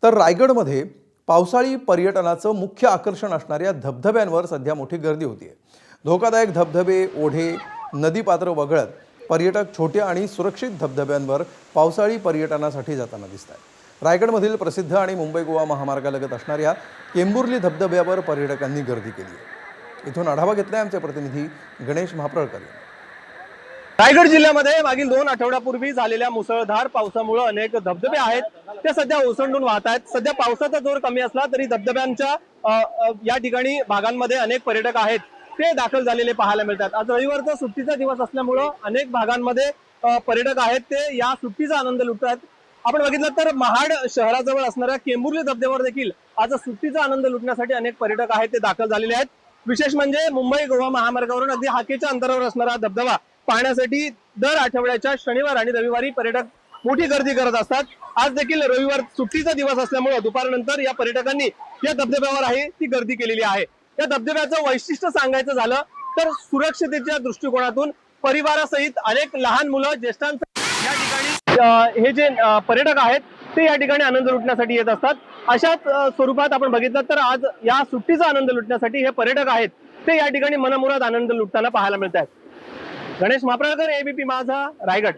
तर रायगडमध्ये पावसाळी पर्यटनाचं मुख्य आकर्षण असणाऱ्या धबधब्यांवर सध्या मोठी गर्दी होतीये। धोकादायक धबधबे, ओढे, नदीपात्र वगळत पर्यटक छोट्या आणि सुरक्षित धबधब्यांवर पावसाळी पर्यटनासाठी जाताना दिसतात। रायगडमधील प्रसिद्ध आणि मुंबई गोवा महामार्गालगत असणाऱ्या केंबुर्ली धबधब्यावर पर्यटकांनी गर्दी केली आहे। इथून आढावा घेतलाय आमचे प्रतिनिधी गणेश महाप्रळकर यांनी। रायगड जिल्ह्यामध्ये मागील 2 आठवड्यापूर्वी झालेल्या मुसळधार पावसामुळे अनेक धबधबे आहेत ते सध्या ओसंडून वाहत आहेत। सध्या पावसाचा जोर कमी असला तरी धबधब्यांच्या या ठिकाणी भागांमध्ये अनेक पर्यटक आहेत ते दाखल झालेले पाहायला मिळतात। आज रविवारचा सुट्टीचा दिवस असल्यामुळे अनेक भागांमध्ये पर्यटक आहेत ते या सुट्टीचा आनंद लुटतात। आपण बघितलं तर महाड शहराजवळ असणाऱ्या केंबुर्ली धबधब्यावर देखील आज सुट्टीचा आनंद लुटण्यासाठी अनेक पर्यटक आहेत ते दाखल झालेले आहेत। विशेष म्हणजे मुंबई गोवा महामार्गावरून अगदी हाकेच्या अंतरावर असणारा धबधबा पाहण्यासाठी दर आठवड्याच्या शनिवार आणि रविवारी पर्यटक मोठी गर्दी करत असतात। आज देखील रविवार सुट्टीचा दिवस असल्यामुळे दुपारनंतर या पर्यटकांनी या धबधब्यावर आहे ती गर्दी केलेली आहे। या धबधब्याचं वैशिष्ट्य सांगायचं झालं तर सुरक्षिततेच्या दृष्टिकोनातून परिवारासहित अनेक लहान मुलं, ज्येष्ठांसहित या ठिकाणी हे जे पर्यटक आहेत ते या ठिकाणी आनंद लुटण्यासाठी येत असतात। अशाच स्वरूपात आपण बघितलं तर आज या सुट्टीचा आनंद लुटण्यासाठी हे पर्यटक आहेत ते या ठिकाणी मनमुराद आनंद लुटताना पाहायला मिळत आहेत। गणेश महाप्रळकर, एबीपी माझा, रायगड।